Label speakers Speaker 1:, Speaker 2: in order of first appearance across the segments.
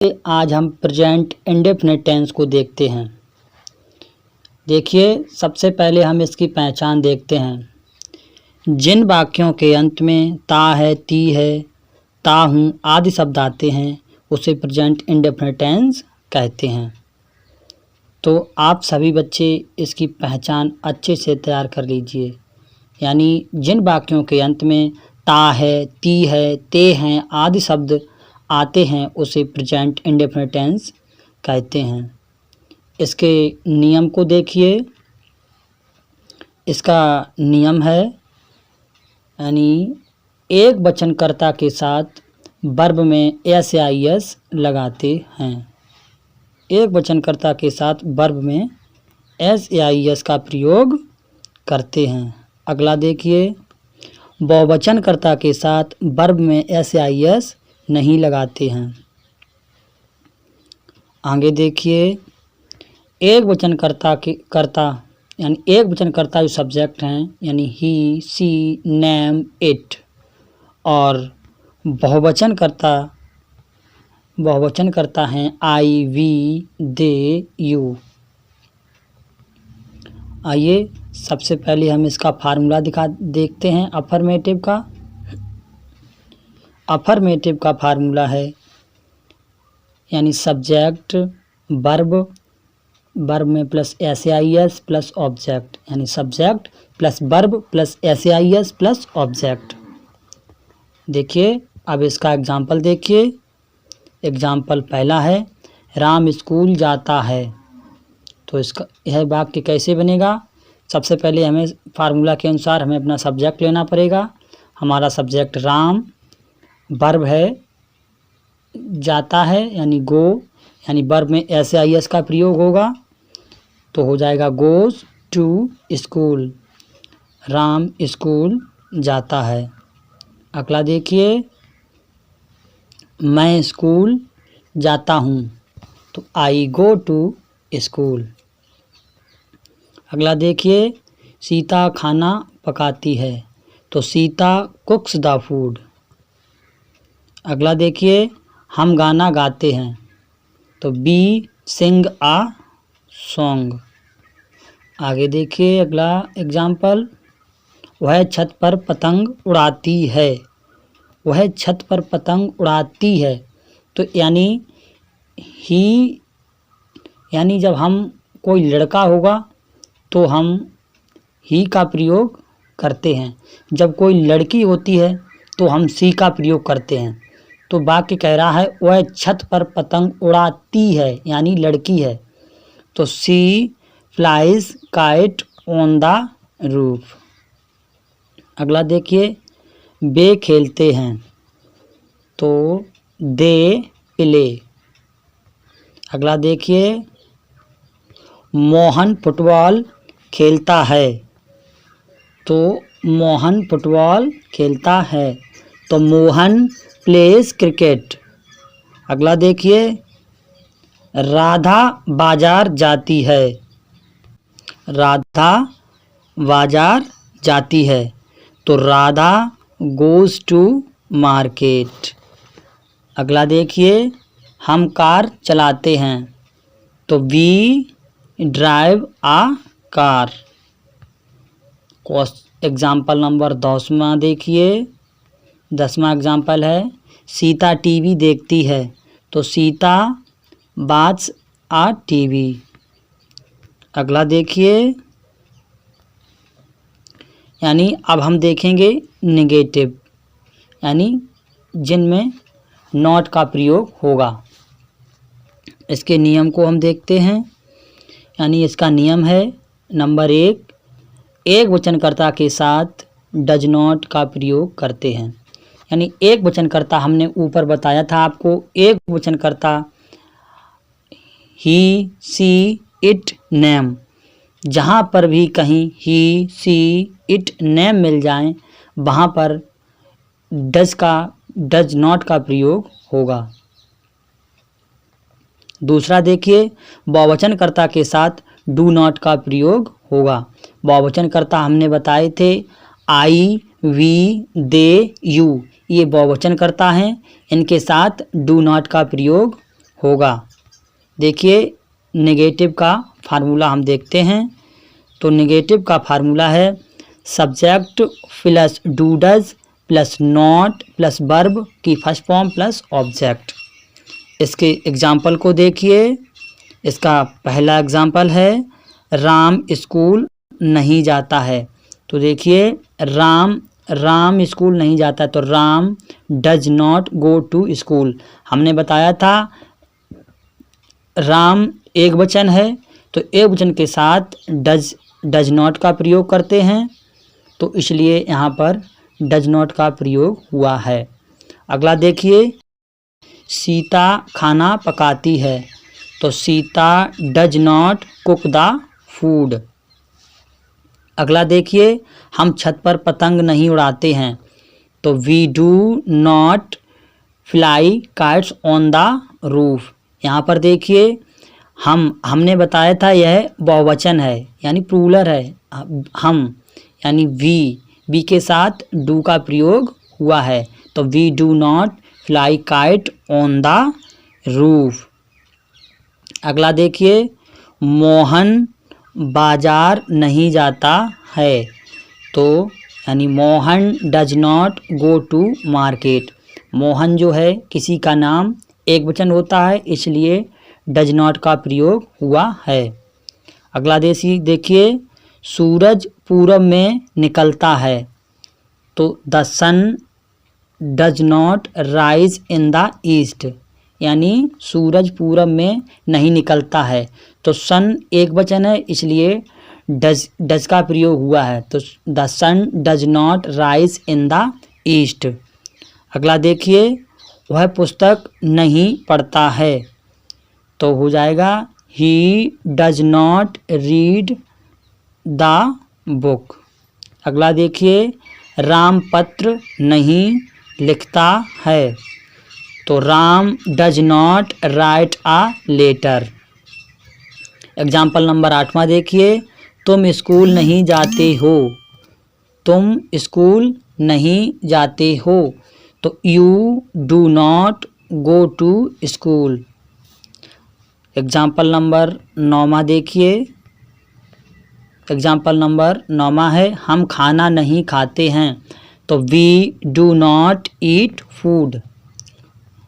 Speaker 1: आज हम present indefinite tense को देखते हैं। देखिए, सबसे पहले हम इसकी पहचान देखते हैं। जिन वाक्यों के अंत में ता है, ती है, ता हूँ आदि शब्द आते हैं उसे प्रेजेंट इंडेफिनिट टेंस कहते हैं। तो आप सभी बच्चे इसकी पहचान अच्छे से तैयार कर लीजिए। यानी जिन वाक्यों के अंत में ता है, ती है, ते हैं आदि शब्द आते हैं उसे प्रेजेंट इंडेफिनिट टेंस कहते हैं। इसके नियम को देखिए। इसका नियम है, यानी एक वचनकर्ता के साथ वर्ब में एस या आई एस लगाते हैं। एक वचनकर्ता के साथ वर्ब में एस या आई एस का प्रयोग करते हैं। अगला देखिए, बहुवचनकर्ता के साथ वर्ब में एस या आई एस नहीं लगाते हैं। आगे देखिए, एक वचनकर्ता यानी एक वचनकर्ता जो सब्जेक्ट हैं यानी ही, सी, नेम, इट, और बहुवचनकर्ता हैं आई, वी, दे, यू। आइए सबसे पहले हम इसका फार्मूला देखते हैं अफर्मेटिव का। अफर्मेटिव का फार्मूला है, यानी सब्जेक्ट वर्ब में plus S I S plus object, यानी subject plus verb plus S I S plus object. देखिए, अब इसका एग्जाम्पल देखिए। एग्जाम्पल पहला है, राम स्कूल जाता है। तो इसका यह वाक्य कैसे बनेगा? सबसे पहले हमें फार्मूला के अनुसार हमें अपना सब्जेक्ट लेना पड़ेगा। हमारा सब्जेक्ट राम, वर्ब है जाता है यानी गो, यानी वर्ब में एस आई एस का प्रयोग होगा तो हो जाएगा goes to school. Ram school जाता है। अगला देखिए, मैं स्कूल जाता हूँ तो आई गो टू स्कूल। अगला देखिए, सीता खाना पकाती है तो सीता कुक्स द फूड। अगला देखिए, हम गाना गाते हैं तो बी सिंग आ सॉन्ग। आगे देखिए अगला एग्जाम्पल, वह छत पर पतंग उड़ाती है। वह छत पर पतंग उड़ाती है तो यानी जब हम कोई लड़का होगा तो हम ही का प्रयोग करते हैं। जब कोई लड़की होती है तो हम सी का प्रयोग करते हैं। तो वाक्य कह रहा है वह छत पर पतंग उड़ाती है यानी लड़की है तो she flies kite on the roof. अगला देखिए, वे खेलते हैं तो दे प्ले। अगला देखिए, मोहन फुटबॉल खेलता है तो मोहन फुटबॉल खेलता है तो मोहन प्लेज क्रिकेट। अगला देखिए, राधा बाजार जाती है। राधा बाजार जाती है तो राधा गोज टू मार्केट। अगला देखिए, हम कार चलाते हैं तो we drive a car. Example number 10वां देखिए। 10वां एग्जाम्पल है, सीता टीवी देखती है तो सीता वॉच आ टीवी। अगला देखिए, यानी अब हम देखेंगे नेगेटिव, यानी जिनमें नॉट का प्रयोग होगा। इसके नियम को हम देखते हैं। यानी इसका नियम है नंबर 1, एक वचनकर्ता के साथ डज नॉट का प्रयोग करते हैं। यानी एक वचनकर्ता हमने ऊपर बताया था आपको, एक वचनकर्ता ही, सी, इट, नेम, जहाँ पर भी कहीं ही, सी, इट, नेम मिल जाएं वहाँ पर डज नॉट का प्रयोग होगा। दूसरा देखिए, बहुवचनकर्ता के साथ डू नॉट का प्रयोग होगा। बहुवचनकर्ता हमने बताए थे आई, वी, दे, यू, ये बहुवचनकर्ता हैं। इनके साथ डू नॉट का प्रयोग होगा। देखिए नेगेटिव का फार्मूला हम देखते हैं। तो नेगेटिव का फार्मूला है subject plus do does plus not plus verb की फर्स्ट फॉर्म प्लस ऑब्जेक्ट। इसके एग्जाम्पल को देखिए। इसका पहला एग्जाम्पल है राम स्कूल नहीं जाता है। तो देखिए राम स्कूल नहीं जाता, तो Ram does not go to school. हमने बताया था राम एक वचन है, तो एक वचन के साथ डज नॉट का प्रयोग करते हैं, तो इसलिए यहाँ पर डज नॉट का प्रयोग हुआ है। अगला देखिए सीता खाना पकाती है। तो Sita does not cook the food. अगला देखिए हम छत पर पतंग नहीं उड़ाते हैं। तो we do not fly kites on the roof. यहाँ पर देखिए हमने बताया था यह बहुवचन है यानी प्लूरल है। हम यानी वी के साथ डू का प्रयोग हुआ है। तो we do not fly kite on the roof. अगला देखिए मोहन बाजार नहीं जाता है। तो यानी Mohan does not go to market. Mohan जो है किसी का नाम एक वचन होता है, इसलिए डज नॉट का प्रयोग हुआ है। अगला देखिए सूरज पूरब में निकलता है। तो the sun does not rise in the east, यानी सूरज पूरब में नहीं निकलता है। तो सन एक वचन है, इसलिए डज का प्रयोग हुआ है। तो the sun does not rise in the east. अगला देखिए वह पुस्तक नहीं पढ़ता है। तो हो जाएगा he does not read the book. अगला देखिए राम पत्र नहीं लिखता है। तो Ram does not write a letter. Example number 8वां देखिए तुम स्कूल नहीं जाते हो। तुम स्कूल नहीं जाते हो। तो you do not go to school. Example number 9वां देखिए। एग्जाम्पल नंबर 9वां है हम खाना नहीं खाते हैं। तो we do not eat food.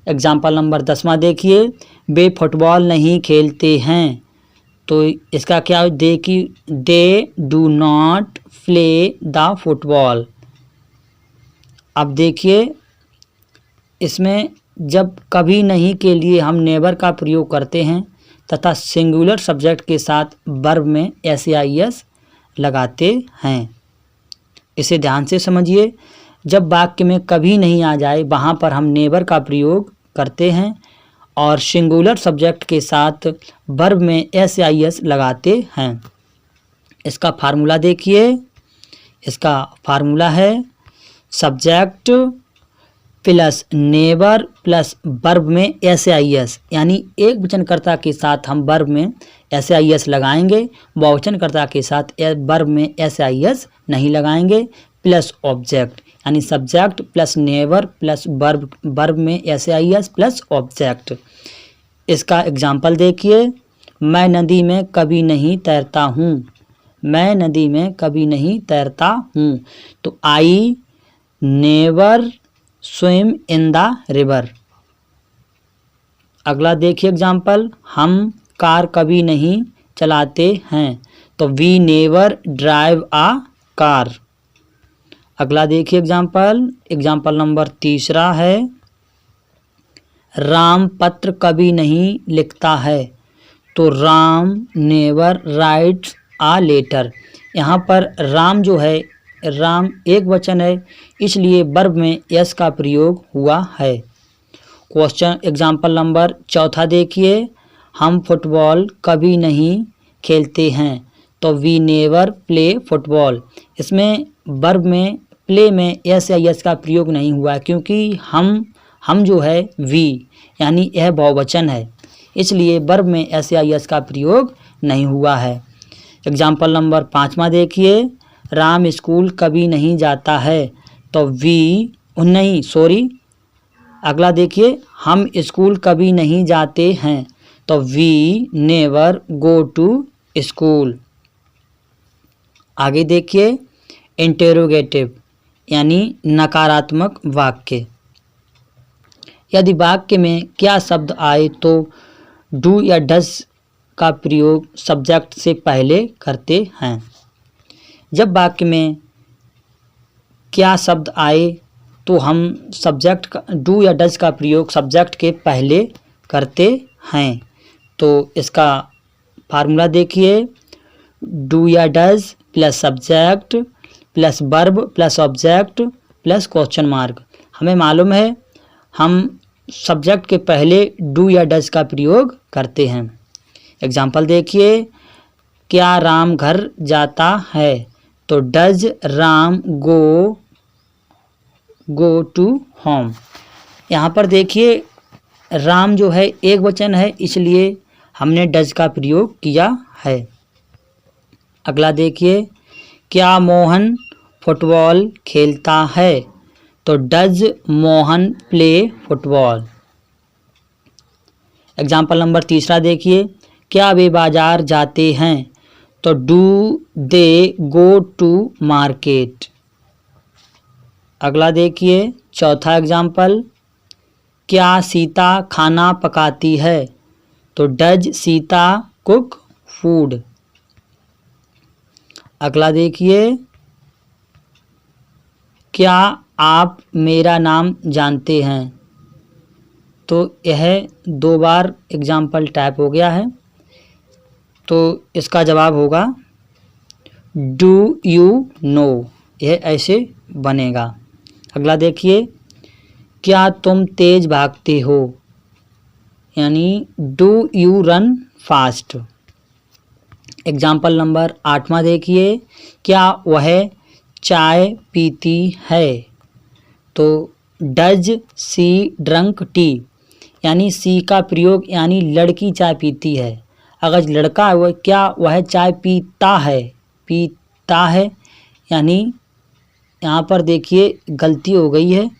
Speaker 1: Example number 10वां देखिए वे फुटबॉल नहीं खेलते हैं। तो इसका क्या they do not play the football. अब देखिए इसमें जब कभी नहीं के लिए हम नेवर का प्रयोग करते हैं तथा सिंगुलर सब्जेक्ट के साथ वर्ब में एस लगाते हैं। इसे ध्यान से समझिए। जब वाक्य में कभी नहीं आ जाए वहाँ पर हम नेवर का प्रयोग करते हैं और सिंगुलर सब्जेक्ट के साथ वर्ब में एस लगाते हैं। इसका फार्मूला देखिए। इसका फार्मूला है subject plus never plus verb में एस यानी एक वचनकर्ता के साथ हम वर्ब में एस लगाएंगे, बहुवचनकर्ता के साथ वर्ब में एस नहीं लगाएंगे, प्लस ऑब्जेक्ट यानी subject plus never plus verb में एस प्लस ऑब्जेक्ट। इसका एग्जाम्पल देखिए मैं नदी में कभी नहीं तैरता हूँ। मैं नदी में कभी नहीं तैरता हूँ। तो I never swim in the river. अगला देखिए एग्जाम्पल हम कार कभी नहीं चलाते हैं। तो we never drive a car. अगला देखिए एग्जाम्पल नंबर 3 है राम पत्र कभी नहीं लिखता है। तो Ram never writes a letter. यहाँ पर राम जो है राम एक वचन है, इसलिए वर्ब में यस का प्रयोग हुआ है। क्वेश्चन एग्जाम्पल नंबर 4 देखिए हम फुटबॉल कभी नहीं खेलते हैं। तो वी नेवर प्ले फुटबॉल। इसमें वर्ब में प्ले में एस या यस का प्रयोग नहीं हुआ क्योंकि हम जो है वी यानी यह बहुवचन है, इसलिए वर्ब में एस या यस का प्रयोग नहीं हुआ है। एग्जाम्पल नंबर 5 देखिए राम स्कूल कभी नहीं जाता है। तो अगला देखिए, हम स्कूल कभी नहीं जाते हैं, तो we never go to school. आगे देखिए, इंटेरोगेटिव यानी नकारात्मक वाक्य। यदि वाक्य में क्या शब्द आए तो डू या डज का प्रयोग सब्जेक्ट से पहले करते हैं। जब वाक्य में क्या शब्द आए तो हम सब्जेक्ट का डू या डज का प्रयोग सब्जेक्ट के पहले करते हैं। तो इसका फार्मूला देखिए, डू या does plus subject plus verb plus object plus question mark. हमें मालूम है हम सब्जेक्ट के पहले डू या डज का प्रयोग करते हैं। एग्जाम्पल देखिए, क्या राम घर जाता है, तो does Ram go to home. यहाँ पर देखिए राम जो है एक वचन है, इसलिए हमने डज का प्रयोग किया है। अगला देखिए, क्या मोहन फुटबॉल खेलता है, तो does Mohan play football. Example number तीसरा देखिए, क्या वे बाजार जाते हैं, तो do they go to market. अगला देखिए चौथा एग्जाम्पल, क्या सीता खाना पकाती है, तो डज सीता कुक फूड। अगला देखिए, क्या आप मेरा नाम जानते हैं, तो यह 2 बार एग्जाम्पल टाइप हो गया है, तो इसका जवाब होगा डू यू नो, यह ऐसे बनेगा। अगला देखिए, क्या तुम तेज भागते हो, यानी do you run fast. Example number 8वां देखिए, क्या वह चाय पीती है, तो डज सी ड्रंक टी, यानी सी का प्रयोग यानी लड़की चाय पीती है। अगर लड़का है क्या वह चाय पीता है, यानी यहाँ पर देखिए गलती हो गई है।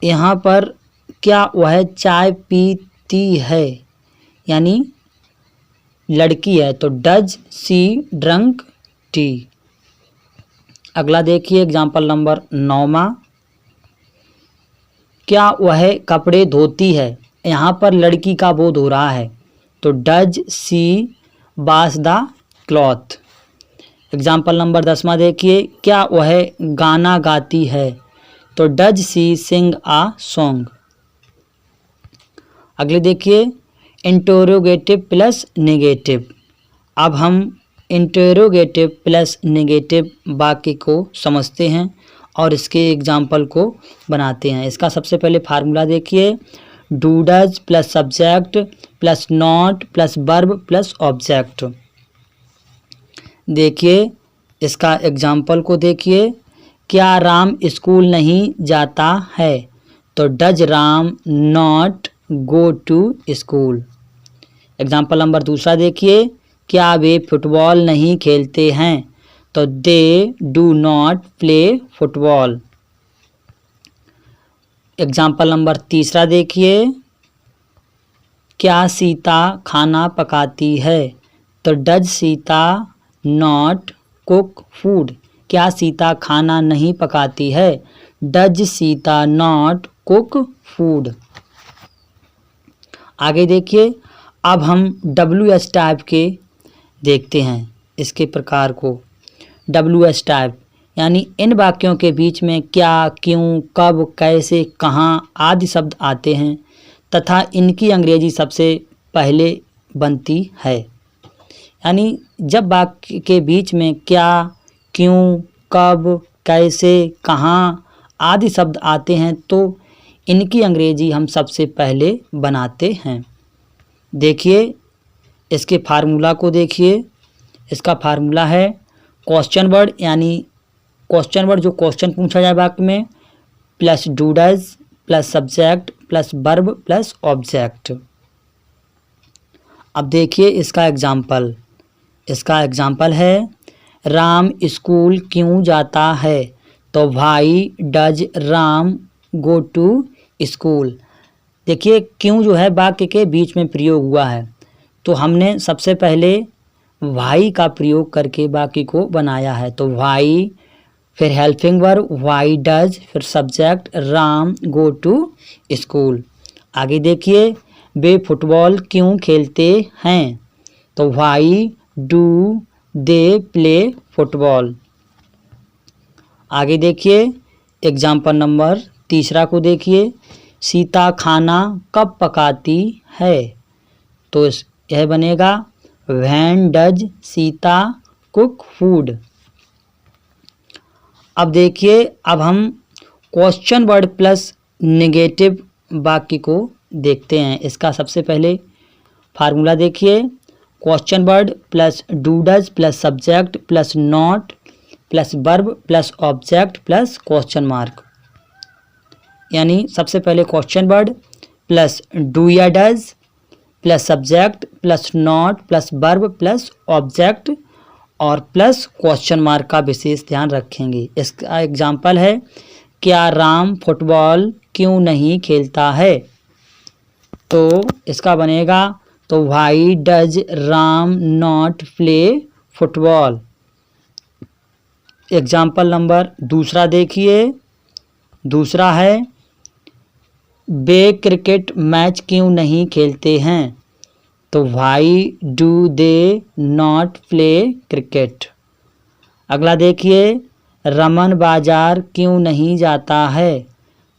Speaker 1: यहाँ पर क्या वह चाय पीती है, यानी लड़की है, तो डज सी ड्रंक टी। अगला देखिए एग्जाम्पल नंबर 9वां, क्या वह कपड़े धोती है, यहाँ पर लड़की का बोध हो रहा है, तो does she wash the cloth. Example number 10वां देखिए, क्या वह गाना गाती है, तो does C Singh uh song. अगले देखिए इंटरोगेटिव प्लस नेगेटिव। अब हम इंटरोगेटिव प्लस नेगेटिव वाक्य को समझते हैं और इसके एग्जाम्पल को बनाते हैं। इसका सबसे पहले फार्मूला देखिए, do does plus subject plus not plus verb plus object. देखिए इसका एग्जाम्पल को देखिए, क्या राम स्कूल नहीं जाता है, तो does Ram not go to school. Example number 2 देखिए, क्या वे फुटबॉल नहीं खेलते हैं, तो they do not play football. Example number 3 देखिए, क्या सीता खाना पकाती है, तो does Sita not cook food. क्या सीता खाना नहीं पकाती है, does Sita not cook food. आगे देखिए, अब हम WH टाइप के देखते हैं इसके प्रकार को। WH टाइप यानी इन वाक्यों के बीच में क्या, क्यों, कब, कैसे, कहाँ आदि शब्द आते हैं तथा इनकी अंग्रेजी सबसे पहले बनती है। यानी जब वाक्य के बीच में क्या, क्यों, कब, कैसे, कहाँ आदि शब्द आते हैं तो इनकी अंग्रेजी हम सबसे पहले बनाते हैं। देखिए इसके फार्मूला को देखिए, इसका फार्मूला है क्वेश्चन वर्ड, यानी क्वेश्चन वर्ड जो क्वेश्चन पूछा जाए वाक्य में, plus do does plus subject plus verb plus object. अब देखिए इसका एग्जाम्पल है, राम स्कूल क्यों जाता है, तो why does Ram go to school. देखिए क्यों जो है वाक्य के बीच में प्रयोग हुआ है, तो हमने सबसे पहले वाई का प्रयोग करके वाक्य को बनाया है। तो वाई, फिर हेल्पिंग वर्ब वाई डज, फिर subject Ram go to school. आगे देखिए वे फुटबॉल क्यों खेलते हैं, तो why do they play football. आगे देखिए एग्जाम्पल नंबर 3 को देखिए, सीता खाना कब पकाती है, तो यह बनेगा when does Sita cook food. अब देखिए अब हम क्वेश्चन वर्ड प्लस नेगेटिव वाक्य को देखते हैं। इसका सबसे पहले फार्मूला देखिए, question word plus do does plus subject plus not plus verb plus object plus question mark. यानी सबसे पहले क्वेश्चन वर्ड प्लस डू या does plus subject plus not plus verb plus object और प्लस क्वेश्चन मार्क का विशेष ध्यान रखेंगे। इसका example है, क्या राम फुटबॉल क्यों नहीं खेलता है, तो इसका बनेगा तो why does Ram not play football. Example number 2 देखिए, दूसरा है वे क्रिकेट मैच क्यों नहीं खेलते हैं, तो why do they not play cricket. अगला देखिए रमन बाजार क्यों नहीं जाता है,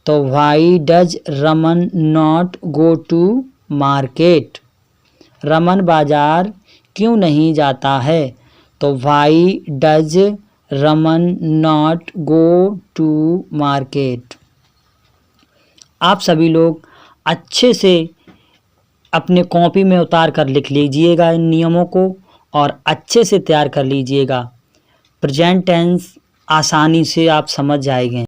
Speaker 1: तो why does Raman not go to market. Raman बाजार क्यों नहीं जाता है, तो why does Raman not go to market. आप सभी लोग अच्छे से अपने कॉपी में उतार कर लिख लीजिएगा इन नियमों को और अच्छे से तैयार कर लीजिएगा। प्रेजेंट टेंस आसानी से आप समझ जाएंगे।